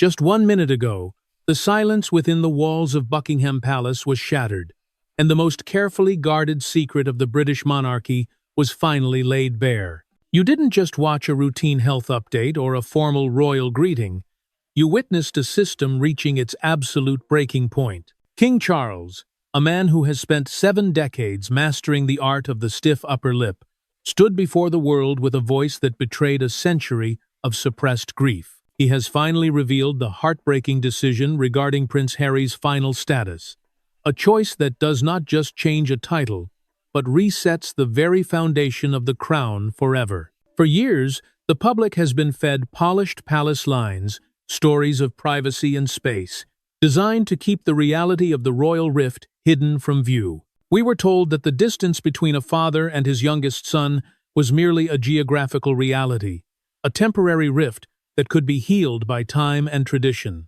Just 1 minute ago, the silence within the walls of Buckingham Palace was shattered, and the most carefully guarded secret of the British monarchy was finally laid bare. You didn't just watch a routine health update or a formal royal greeting. You witnessed a system reaching its absolute breaking point. King Charles, a man who has spent 7 decades mastering the art of the stiff upper lip, stood before the world with a voice that betrayed a century of suppressed grief. He has finally revealed the heartbreaking decision regarding Prince Harry's final status, a choice that does not just change a title, but resets the very foundation of the crown forever. For years, the public has been fed polished palace lines, stories of privacy and space, designed to keep the reality of the royal rift hidden from view. We were told that the distance between a father and his youngest son was merely a geographical reality, a temporary rift that could be healed by time and tradition.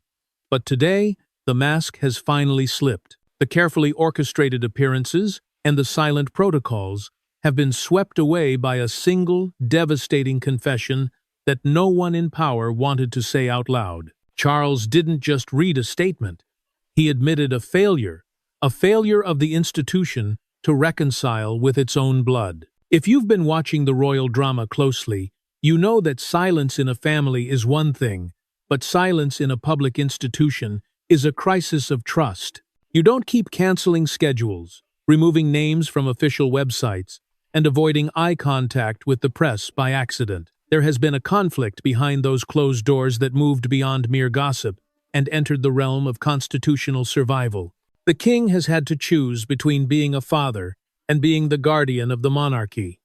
But today, the mask has finally slipped. The carefully orchestrated appearances and the silent protocols have been swept away by a single, devastating confession that no one in power wanted to say out loud. Charles didn't just read a statement. He admitted a failure of the institution to reconcile with its own blood. If you've been watching the royal drama closely, you know that silence in a family is one thing, but silence in a public institution is a crisis of trust. You don't keep canceling schedules, removing names from official websites, and avoiding eye contact with the press by accident. There has been a conflict behind those closed doors that moved beyond mere gossip and entered the realm of constitutional survival. The king has had to choose between being a father and being the guardian of the monarchy,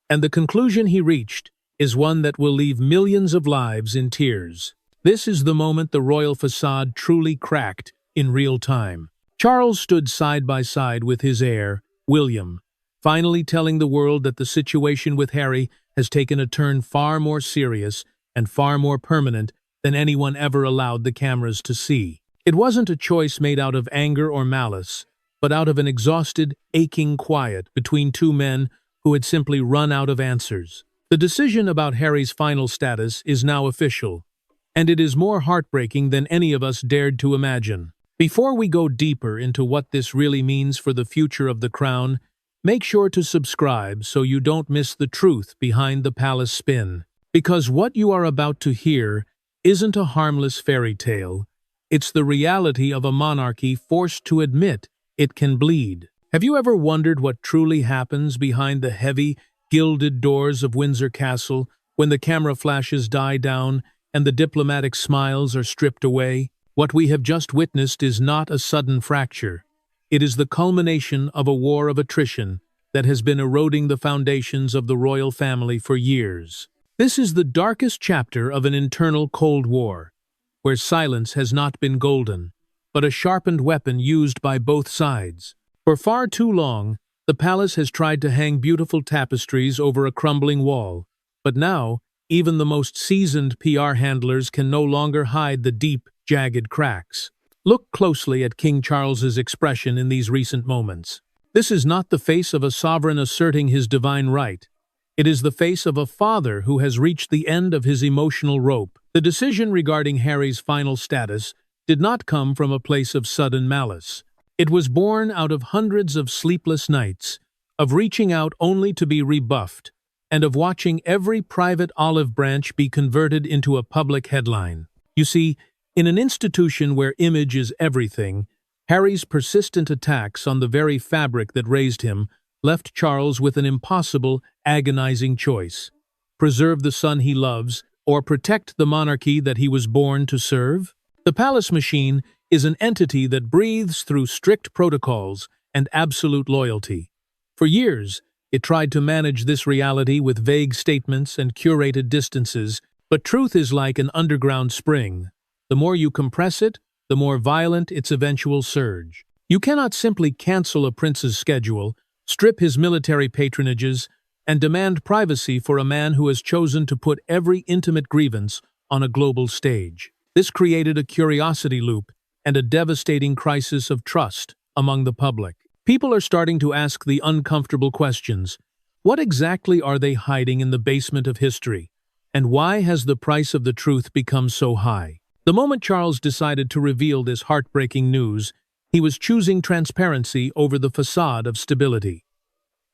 and the conclusion he reached is one that will leave millions of lives in tears. This is the moment the royal facade truly cracked in real time. Charles stood side by side with his heir, William, finally telling the world that the situation with Harry has taken a turn far more serious and far more permanent than anyone ever allowed the cameras to see. It wasn't a choice made out of anger or malice, but out of an exhausted, aching quiet between two men who had simply run out of answers. The decision about Harry's final status is now official, and it is more heartbreaking than any of us dared to imagine. Before we go deeper into what this really means for the future of the crown, make sure to subscribe so you don't miss the truth behind the palace spin. Because what you are about to hear isn't a harmless fairy tale. It's the reality of a monarchy forced to admit it can bleed. Have you ever wondered what truly happens behind the heavy, gilded doors of Windsor Castle when the camera flashes die down and the diplomatic smiles are stripped away? What we have just witnessed is not a sudden fracture. It is the culmination of a war of attrition that has been eroding the foundations of the royal family for years. This is the darkest chapter of an internal Cold War, where silence has not been golden, but a sharpened weapon used by both sides. For far too long, the palace has tried to hang beautiful tapestries over a crumbling wall, but now, even the most seasoned PR handlers can no longer hide the deep, jagged cracks. Look closely at King Charles's expression in these recent moments. This is not the face of a sovereign asserting his divine right. It is the face of a father who has reached the end of his emotional rope. The decision regarding Harry's final status did not come from a place of sudden malice. It was born out of hundreds of sleepless nights, of reaching out only to be rebuffed, and of watching every private olive branch be converted into a public headline. You see, in an institution where image is everything, Harry's persistent attacks on the very fabric that raised him left Charles with an impossible, agonizing choice: preserve the son he loves, or protect the monarchy that he was born to serve? The palace machine is an entity that breathes through strict protocols and absolute loyalty. For years, it tried to manage this reality with vague statements and curated distances, but truth is like an underground spring. The more you compress it, the more violent its eventual surge. You cannot simply cancel a prince's schedule, strip his military patronages, and demand privacy for a man who has chosen to put every intimate grievance on a global stage. This created a curiosity loop and a devastating crisis of trust among the public. People are starting to ask the uncomfortable questions. What exactly are they hiding in the basement of history? And why has the price of the truth become so high? The moment Charles decided to reveal this heartbreaking news, he was choosing transparency over the facade of stability.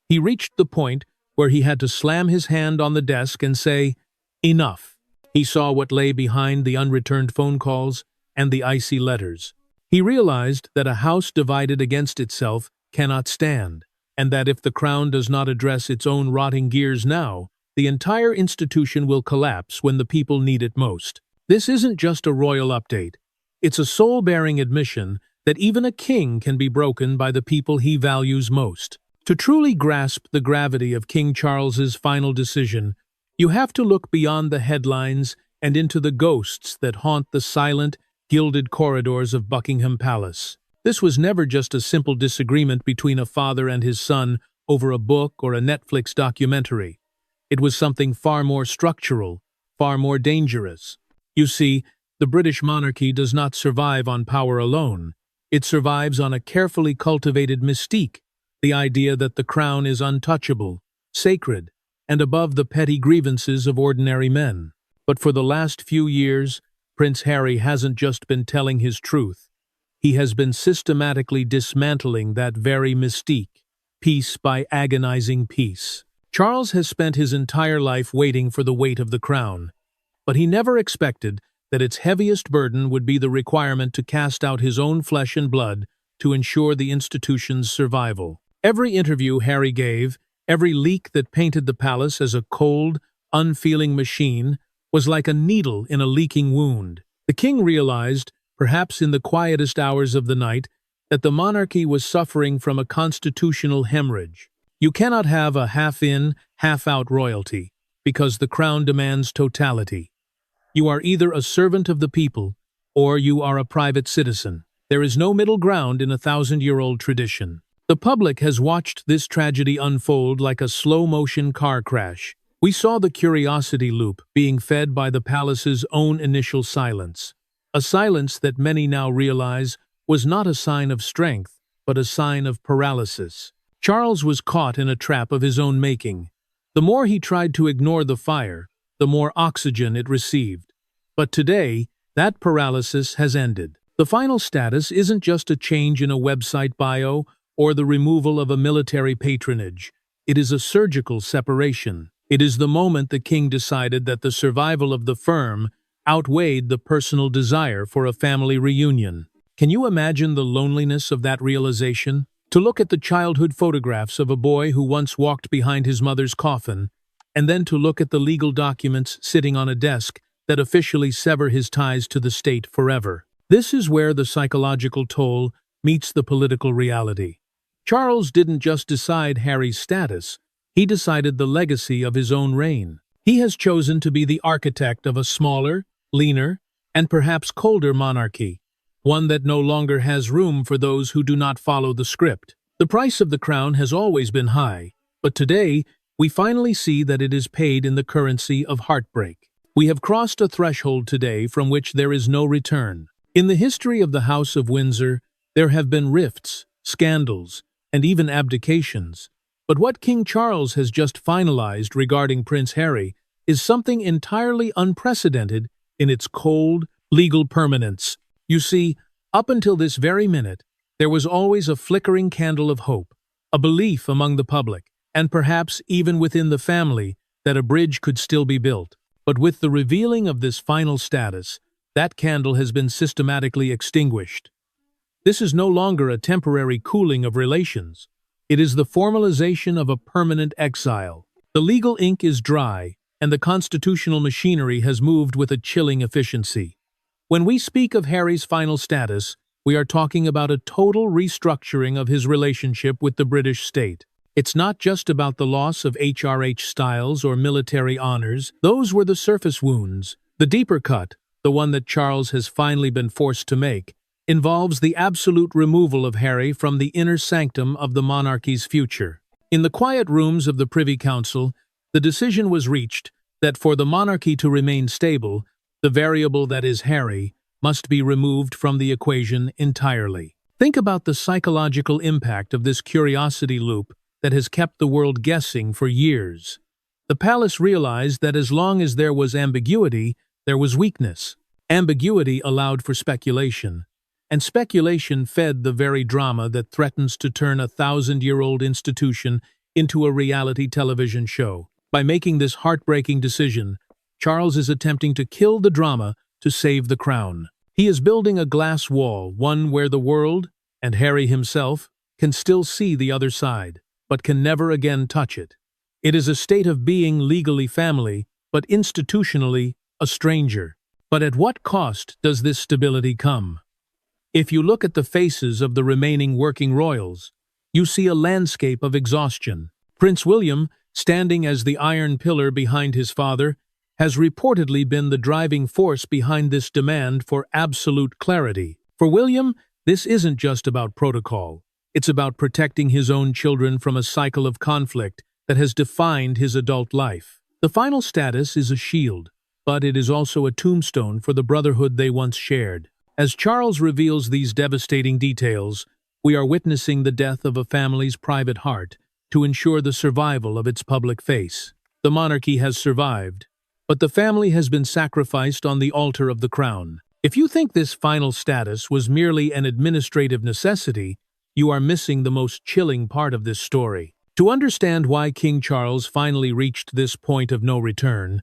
He reached the point where he had to slam his hand on the desk and say, "Enough." He saw what lay behind the unreturned phone calls and the icy letters. He realized that a house divided against itself cannot stand, and that if the crown does not address its own rotting gears now, the entire institution will collapse when the people need it most. This isn't just a royal update. It's a soul-bearing admission that even a king can be broken by the people he values most. To truly grasp the gravity of King Charles's final decision, you have to look beyond the headlines and into the ghosts that haunt the silent, gilded corridors of Buckingham Palace. This was never just a simple disagreement between a father and his son over a book or a Netflix documentary. It was something far more structural, far more dangerous. You see, the British monarchy does not survive on power alone. It survives on a carefully cultivated mystique, the idea that the crown is untouchable, sacred, and above the petty grievances of ordinary men. But for the last few years, Prince Harry hasn't just been telling his truth. He has been systematically dismantling that very mystique, piece by agonizing piece. Charles has spent his entire life waiting for the weight of the crown, but he never expected that its heaviest burden would be the requirement to cast out his own flesh and blood to ensure the institution's survival. Every interview Harry gave, every leak that painted the palace as a cold, unfeeling machine, was like a needle in a leaking wound. The king realized, perhaps in the quietest hours of the night, that the monarchy was suffering from a constitutional hemorrhage. You cannot have a half-in, half-out royalty, because the crown demands totality. You are either a servant of the people, or you are a private citizen. There is no middle ground in a 1,000-year-old tradition. The public has watched this tragedy unfold like a slow-motion car crash. We saw the curiosity loop being fed by the palace's own initial silence. A silence that many now realize was not a sign of strength, but a sign of paralysis. Charles was caught in a trap of his own making. The more he tried to ignore the fire, the more oxygen it received. But today, that paralysis has ended. The final status isn't just a change in a website bio or the removal of a military patronage. It is a surgical separation. It is the moment the king decided that the survival of the firm outweighed the personal desire for a family reunion. Can you imagine the loneliness of that realization? To look at the childhood photographs of a boy who once walked behind his mother's coffin, and then to look at the legal documents sitting on a desk that officially sever his ties to the state forever. This is where the psychological toll meets the political reality. Charles didn't just decide Harry's status, he decided the legacy of his own reign. He has chosen to be the architect of a smaller, leaner, and perhaps colder monarchy, one that no longer has room for those who do not follow the script. The price of the crown has always been high, but today we finally see that it is paid in the currency of heartbreak. We have crossed a threshold today from which there is no return. In the history of the House of Windsor, there have been rifts, scandals, and even abdications. But what King Charles has just finalized regarding Prince Harry is something entirely unprecedented in its cold, legal permanence. You see, up until this very minute, there was always a flickering candle of hope, a belief among the public, and perhaps even within the family, that a bridge could still be built. But with the revealing of this final status, that candle has been systematically extinguished. This is no longer a temporary cooling of relations. It is the formalization of a permanent exile. The legal ink is dry, and the constitutional machinery has moved with a chilling efficiency. When we speak of Harry's final status, we are talking about a total restructuring of his relationship with the British state. It's not just about the loss of HRH styles or military honors. Those were the surface wounds. The deeper cut, the one that Charles has finally been forced to make, involves the absolute removal of Harry from the inner sanctum of the monarchy's future. In the quiet rooms of the Privy Council, the decision was reached that for the monarchy to remain stable, the variable that is Harry must be removed from the equation entirely. Think about the psychological impact of this curiosity loop that has kept the world guessing for years. The palace realized that as long as there was ambiguity, there was weakness. Ambiguity allowed for speculation, and speculation fed the very drama that threatens to turn a thousand-year-old institution into a reality television show. By making this heartbreaking decision, Charles is attempting to kill the drama to save the crown. He is building a glass wall, one where the world, and Harry himself, can still see the other side, but can never again touch it. It is a state of being legally family, but institutionally a stranger. But at what cost does this stability come? If you look at the faces of the remaining working royals, you see a landscape of exhaustion. Prince William, standing as the iron pillar behind his father, has reportedly been the driving force behind this demand for absolute clarity. For William, this isn't just about protocol. It's about protecting his own children from a cycle of conflict that has defined his adult life. The final status is a shield, but it is also a tombstone for the brotherhood they once shared. As Charles reveals these devastating details, we are witnessing the death of a family's private heart to ensure the survival of its public face. The monarchy has survived, but the family has been sacrificed on the altar of the crown. If you think this final status was merely an administrative necessity, you are missing the most chilling part of this story. To understand why King Charles finally reached this point of no return,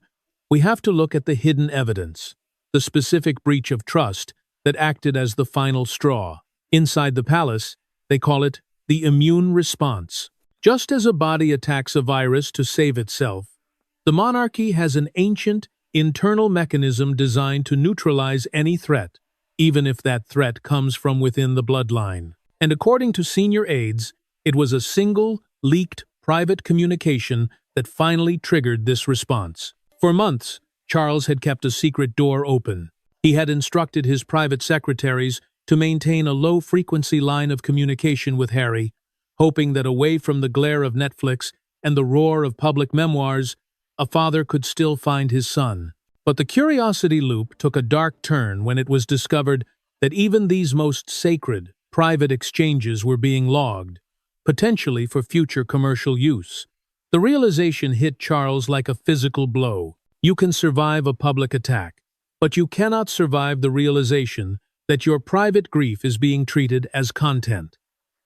we have to look at the hidden evidence, the specific breach of trust that acted as the final straw. Inside the palace, they call it the immune response. Just as a body attacks a virus to save itself, the monarchy has an ancient, internal mechanism designed to neutralize any threat, even if that threat comes from within the bloodline. And according to senior aides, it was a single, leaked, private communication that finally triggered this response. For months, Charles had kept a secret door open. He had instructed his private secretaries to maintain a low-frequency line of communication with Harry, hoping that away from the glare of Netflix and the roar of public memoirs, a father could still find his son. But the curiosity loop took a dark turn when it was discovered that even these most sacred, private exchanges were being logged, potentially for future commercial use. The realization hit Charles like a physical blow. You can survive a public attack, but you cannot survive the realization that your private grief is being treated as content.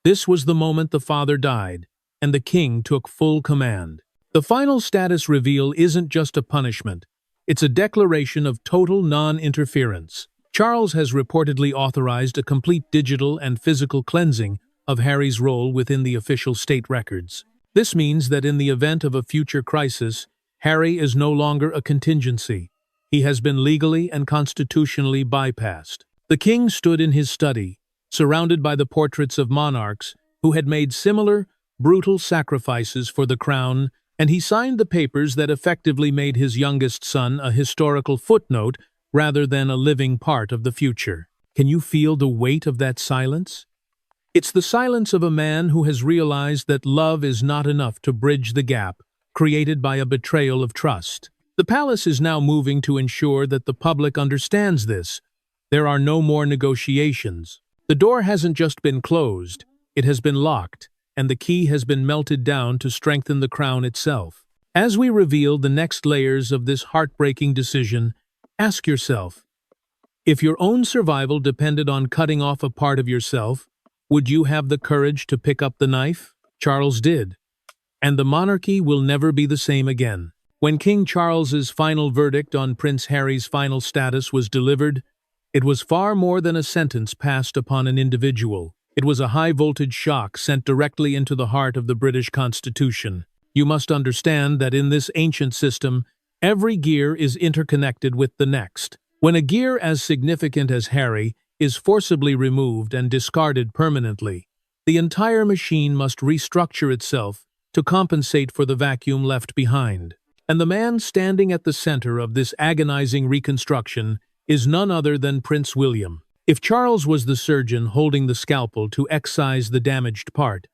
This was the moment the father died, and the king took full command. The final status reveal isn't just a punishment, it's a declaration of total non-interference. Charles has reportedly authorized a complete digital and physical cleansing of Harry's role within the official state records. This means that in the event of a future crisis, Harry is no longer a contingency. He has been legally and constitutionally bypassed. The king stood in his study, surrounded by the portraits of monarchs who had made similar, brutal sacrifices for the crown, and he signed the papers that effectively made his youngest son a historical footnote rather than a living part of the future. Can you feel the weight of that silence? It's the silence of a man who has realized that love is not enough to bridge the gap created by a betrayal of trust. The palace is now moving to ensure that the public understands this. There are no more negotiations. The door hasn't just been closed, it has been locked, and the key has been melted down to strengthen the crown itself. As we reveal the next layers of this heartbreaking decision, ask yourself, if your own survival depended on cutting off a part of yourself, would you have the courage to pick up the knife? Charles did. And the monarchy will never be the same again. When King Charles's final verdict on Prince Harry's final status was delivered, it was far more than a sentence passed upon an individual. It was a high-voltage shock sent directly into the heart of the British Constitution. You must understand that in this ancient system, every gear is interconnected with the next. When a gear as significant as Harry is forcibly removed and discarded permanently, the entire machine must restructure itself to compensate for the vacuum left behind. And the man standing at the center of this agonizing reconstruction is none other than Prince William. If Charles was the surgeon holding the scalpel to excise the damaged part,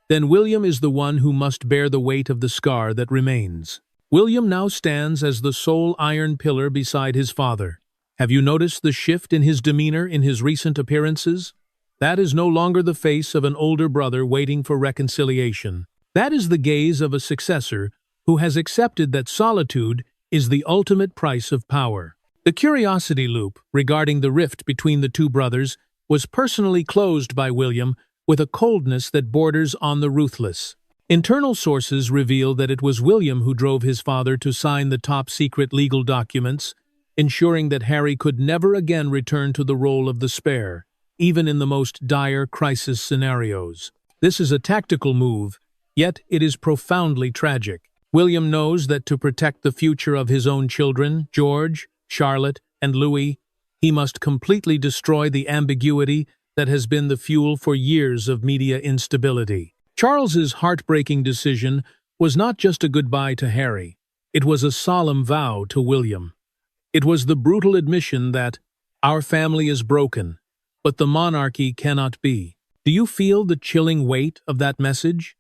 then William is the one who must bear the weight of the scar that remains. William now stands as the sole iron pillar beside his father. Have you noticed the shift in his demeanor in his recent appearances? That is no longer the face of an older brother waiting for reconciliation. That is the gaze of a successor who has accepted that solitude is the ultimate price of power. The curiosity loop regarding the rift between the two brothers was personally closed by William with a coldness that borders on the ruthless. Internal sources reveal that it was William who drove his father to sign the top-secret legal documents, ensuring that Harry could never again return to the role of the spare, even in the most dire crisis scenarios. This is a tactical move, yet it is profoundly tragic. William knows that to protect the future of his own children, George, Charlotte, and Louis, he must completely destroy the ambiguity that has been the fuel for years of media instability. Charles's heartbreaking decision was not just a goodbye to Harry, it was a solemn vow to William. It was the brutal admission that, "Our family is broken, but the monarchy cannot be." Do you feel the chilling weight of that message?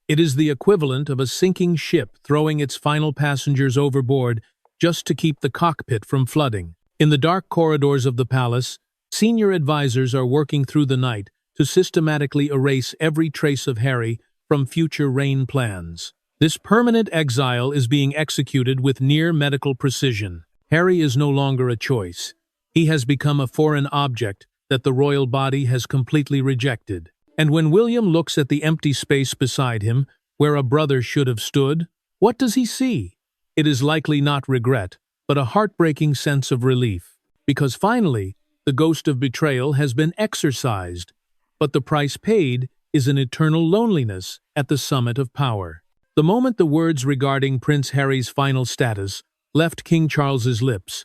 It is the equivalent of a sinking ship throwing its final passengers overboard just to keep the cockpit from flooding. In the dark corridors of the palace, senior advisors are working through the night to systematically erase every trace of Harry from future reign plans. This permanent exile is being executed with near medical precision. Harry is no longer a choice. He has become a foreign object that the royal body has completely rejected. And when William looks at the empty space beside him, where a brother should have stood, what does he see? It is likely not regret, but a heartbreaking sense of relief. Because finally, the ghost of betrayal has been exorcised, but the price paid is an eternal loneliness at the summit of power. The moment the words regarding Prince Harry's final status left King Charles's lips,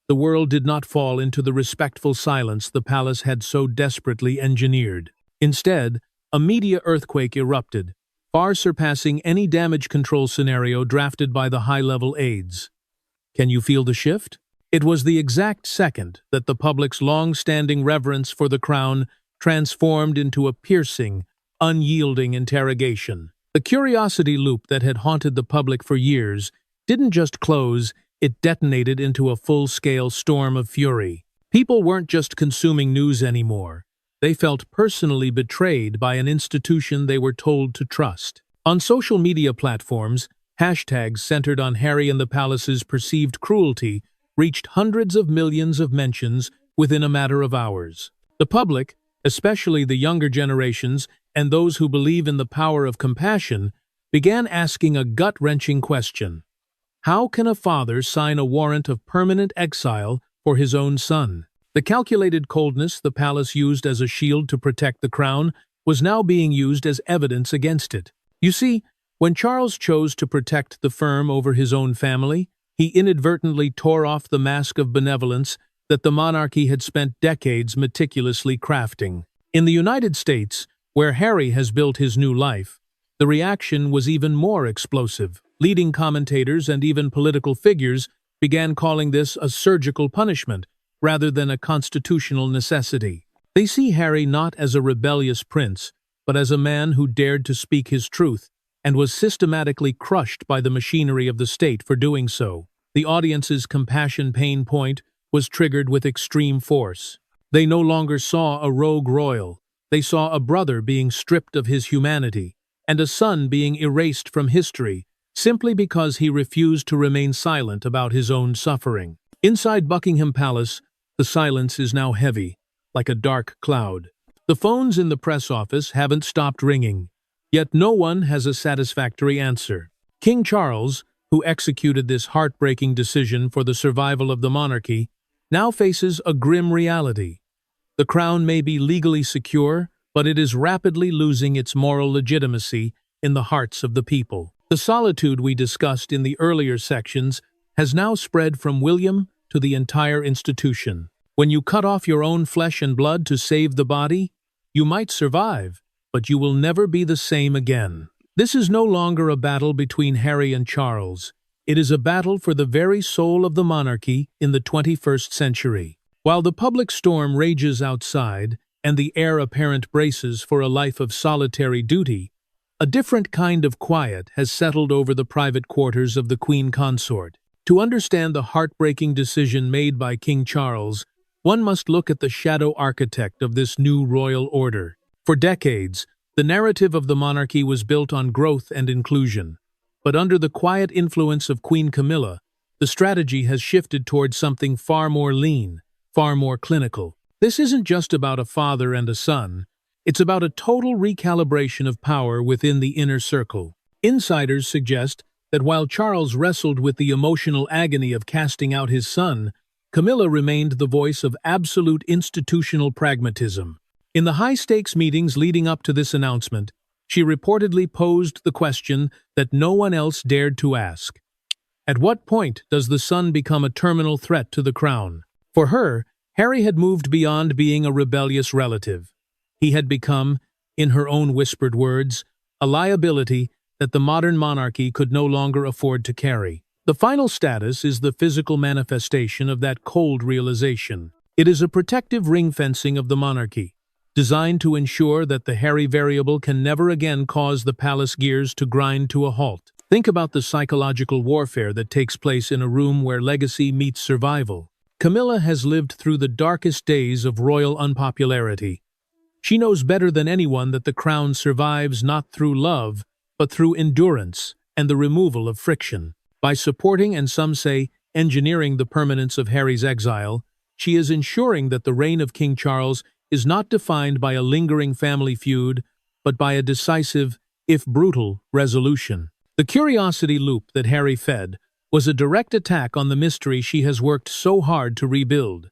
the world did not fall into the respectful silence the palace had so desperately engineered. Instead, a media earthquake erupted, far surpassing any damage control scenario drafted by the high-level aides. Can you feel the shift? It was the exact second that the public's long-standing reverence for the crown transformed into a piercing, unyielding interrogation. The curiosity loop that had haunted the public for years didn't just close, it detonated into a full-scale storm of fury. People weren't just consuming news anymore. They felt personally betrayed by an institution they were told to trust. On social media platforms, hashtags centered on Harry and the palace's perceived cruelty reached hundreds of millions of mentions within a matter of hours. The public, especially the younger generations and those who believe in the power of compassion, began asking a gut-wrenching question. How can a father sign a warrant of permanent exile for his own son? The calculated coldness the palace used as a shield to protect the crown was now being used as evidence against it. You see, when Charles chose to protect the firm over his own family, he inadvertently tore off the mask of benevolence that the monarchy had spent decades meticulously crafting. In the United States, where Harry has built his new life, the reaction was even more explosive. Leading commentators and even political figures began calling this a surgical punishment rather than a constitutional necessity. They see Harry not as a rebellious prince, but as a man who dared to speak his truth and was systematically crushed by the machinery of the state for doing so. The audience's compassion pain point was triggered with extreme force. They no longer saw a rogue royal. They saw a brother being stripped of his humanity and a son being erased from history simply because he refused to remain silent about his own suffering. Inside Buckingham Palace, the silence is now heavy, like a dark cloud. The phones in the press office haven't stopped ringing, yet no one has a satisfactory answer. King Charles, who executed this heartbreaking decision for the survival of the monarchy, now faces a grim reality. The crown may be legally secure, but it is rapidly losing its moral legitimacy in the hearts of the people. The solitude we discussed in the earlier sections has now spread from William to the entire institution. When you cut off your own flesh and blood to save the body, you might survive, but you will never be the same again. This is no longer a battle between Harry and Charles. It is a battle for the very soul of the monarchy in the 21st century. While the public storm rages outside and the heir apparent braces for a life of solitary duty, a different kind of quiet has settled over the private quarters of the Queen Consort. To understand the heartbreaking decision made by King Charles, one must look at the shadow architect of this new royal order. For decades, the narrative of the monarchy was built on growth and inclusion. But under the quiet influence of Queen Camilla, the strategy has shifted towards something far more lean, far more clinical. This isn't just about a father and a son, it's about a total recalibration of power within the inner circle. Insiders suggest that while Charles wrestled with the emotional agony of casting out his son, Camilla remained the voice of absolute institutional pragmatism. In the high-stakes meetings leading up to this announcement, she reportedly posed the question that no one else dared to ask. At what point does the son become a terminal threat to the crown? For her, Harry had moved beyond being a rebellious relative. He had become, in her own whispered words, a liability that the modern monarchy could no longer afford to carry. The final status is the physical manifestation of that cold realization. It is a protective ring-fencing of the monarchy, designed to ensure that the Harry variable can never again cause the palace gears to grind to a halt. Think about the psychological warfare that takes place in a room where legacy meets survival. Camilla has lived through the darkest days of royal unpopularity. She knows better than anyone that the crown survives not through love, but through endurance and the removal of friction. By supporting and some say engineering the permanence of Harry's exile, she is ensuring that the reign of King Charles is not defined by a lingering family feud, but by a decisive, if brutal, resolution. The curiosity loop that Harry fed was a direct attack on the mystery she has worked so hard to rebuild.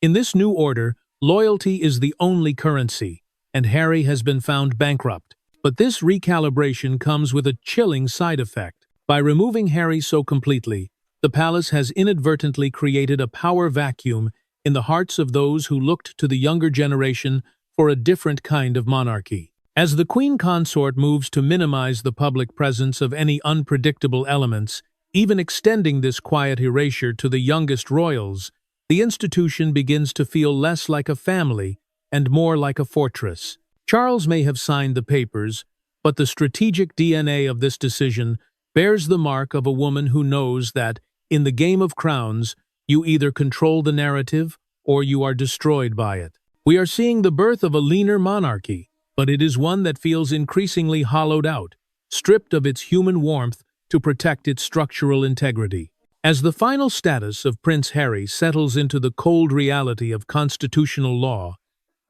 In this new order, loyalty is the only currency, and Harry has been found bankrupt. But this recalibration comes with a chilling side effect. By removing Harry so completely, the palace has inadvertently created a power vacuum in the hearts of those who looked to the younger generation for a different kind of monarchy. As the Queen Consort moves to minimize the public presence of any unpredictable elements, even extending this quiet erasure to the youngest royals, the institution begins to feel less like a family and more like a fortress. Charles may have signed the papers, but the strategic DNA of this decision bears the mark of a woman who knows that, in the game of crowns, you either control the narrative or you are destroyed by it. We are seeing the birth of a leaner monarchy, but it is one that feels increasingly hollowed out, stripped of its human warmth to protect its structural integrity. As the final status of Prince Harry settles into the cold reality of constitutional law,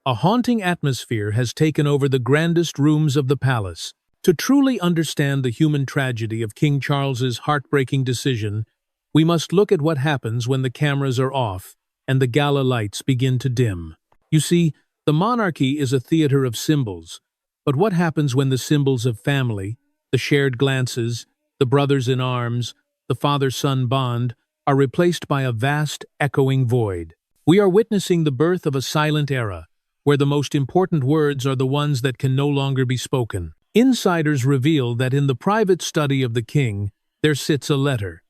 a haunting atmosphere has taken over the grandest rooms of the palace. To truly understand the human tragedy of King Charles's heartbreaking decision, we must look at what happens when the cameras are off and the gala lights begin to dim. You see, the monarchy is a theater of symbols, but what happens when the symbols of family, the shared glances, the brothers in arms, the father-son bond, are replaced by a vast, echoing void? We are witnessing the birth of a silent era, where the most important words are the ones that can no longer be spoken. Insiders reveal that in the private study of the king, there sits a letter.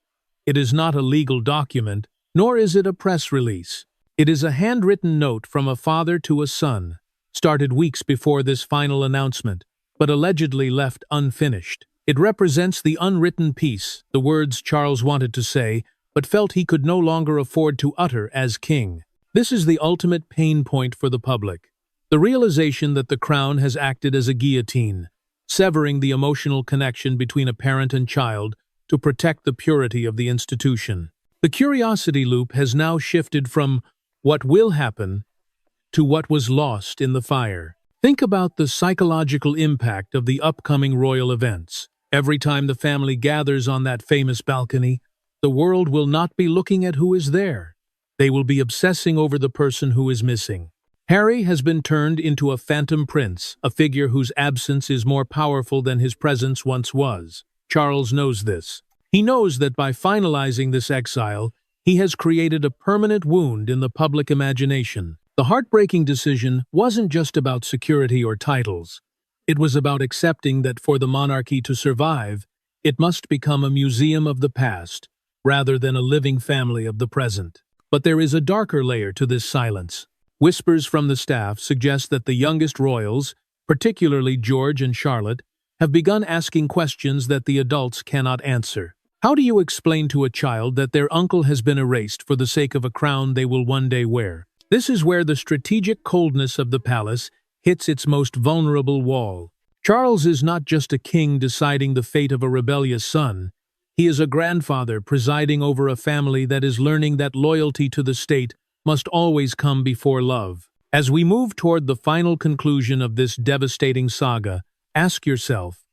It is not a legal document, nor is it a press release. It is a handwritten note from a father to a son, started weeks before this final announcement, but allegedly left unfinished. It represents the unwritten piece, the words Charles wanted to say, but felt he could no longer afford to utter as king. This is the ultimate pain point for the public. The realization that the crown has acted as a guillotine, severing the emotional connection between a parent and child to protect the purity of the institution. The curiosity loop has now shifted from what will happen to what was lost in the fire. Think about the psychological impact of the upcoming royal events. Every time the family gathers on that famous balcony, the world will not be looking at who is there. They will be obsessing over the person who is missing. Harry has been turned into a phantom prince, a figure whose absence is more powerful than his presence once was. Charles knows this. He knows that by finalizing this exile, he has created a permanent wound in the public imagination. The heartbreaking decision wasn't just about security or titles. It was about accepting that for the monarchy to survive, it must become a museum of the past, rather than a living family of the present. But there is a darker layer to this silence. Whispers from the staff suggest that the youngest royals, particularly George and Charlotte, have begun asking questions that the adults cannot answer. How do you explain to a child that their uncle has been erased for the sake of a crown they will one day wear? This is where the strategic coldness of the palace hits its most vulnerable wall. Charles is not just a king deciding the fate of a rebellious son. He is a grandfather presiding over a family that is learning that loyalty to the state must always come before love. As we move toward the final conclusion of this devastating saga, ask yourself,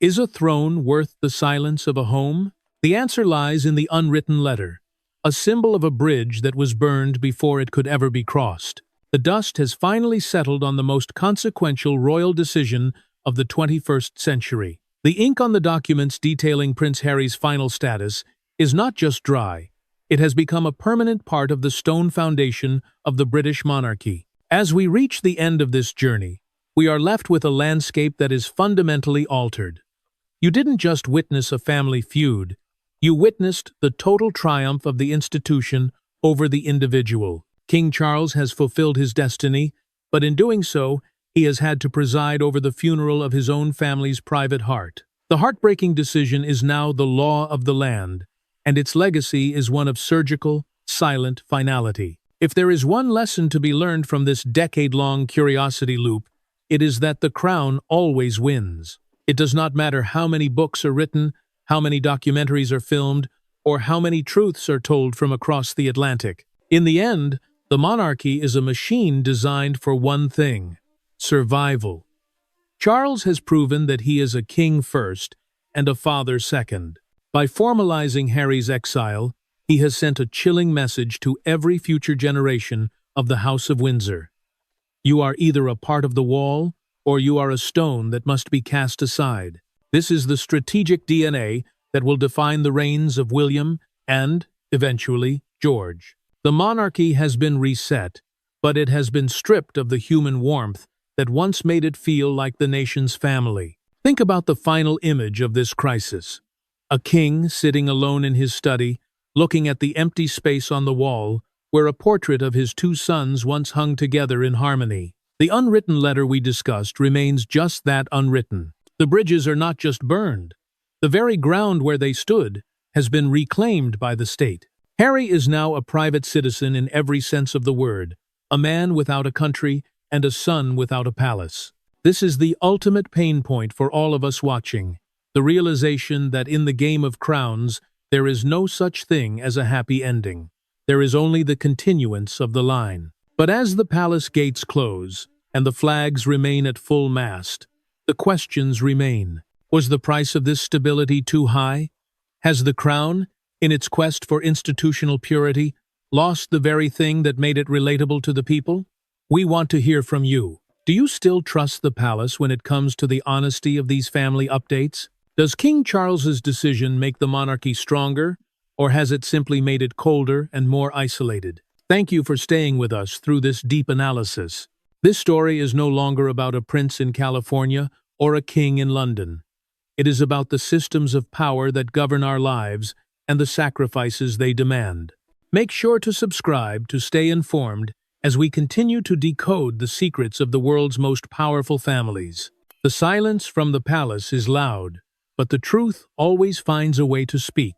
is a throne worth the silence of a home? The answer lies in the unwritten letter, a symbol of a bridge that was burned before it could ever be crossed. The dust has finally settled on the most consequential royal decision of the 21st century. The ink on the documents detailing Prince Harry's final status is not just dry, it has become a permanent part of the stone foundation of the British monarchy. As we reach the end of this journey, we are left with a landscape that is fundamentally altered. You didn't just witness a family feud, you witnessed the total triumph of the institution over the individual. King Charles has fulfilled his destiny, but in doing so, he has had to preside over the funeral of his own family's private heart. The heartbreaking decision is now the law of the land, and its legacy is one of surgical, silent finality. If there is one lesson to be learned from this decade-long curiosity loop, it is that the crown always wins. It does not matter how many books are written, how many documentaries are filmed, or how many truths are told from across the Atlantic. In the end, the monarchy is a machine designed for one thing: survival. Charles has proven that he is a king first and a father second. By formalizing Harry's exile, he has sent a chilling message to every future generation of the House of Windsor. You are either a part of the wall, or you are a stone that must be cast aside. This is the strategic DNA that will define the reigns of William and, eventually, George. The monarchy has been reset, but it has been stripped of the human warmth that once made it feel like the nation's family. Think about the final image of this crisis. A king sitting alone in his study, looking at the empty space on the wall, where a portrait of his two sons once hung together in harmony. The unwritten letter we discussed remains just that, unwritten. The bridges are not just burned. The very ground where they stood has been reclaimed by the state. Harry is now a private citizen in every sense of the word, a man without a country and a son without a palace. This is the ultimate pain point for all of us watching, the realization that in the game of crowns, there is no such thing as a happy ending. There is only the continuance of the line. But as the palace gates close and the flags remain at full mast, the questions remain. Was the price of this stability too high? Has the crown, in its quest for institutional purity, lost the very thing that made it relatable to the people? We want to hear from you. Do you still trust the palace when it comes to the honesty of these family updates? Does King Charles's decision make the monarchy stronger, or has it simply made it colder and more isolated? Thank you for staying with us through this deep analysis. This story is no longer about a prince in California or a king in London. It is about the systems of power that govern our lives and the sacrifices they demand. Make sure to subscribe to stay informed as we continue to decode the secrets of the world's most powerful families. The silence from the palace is loud, but the truth always finds a way to speak.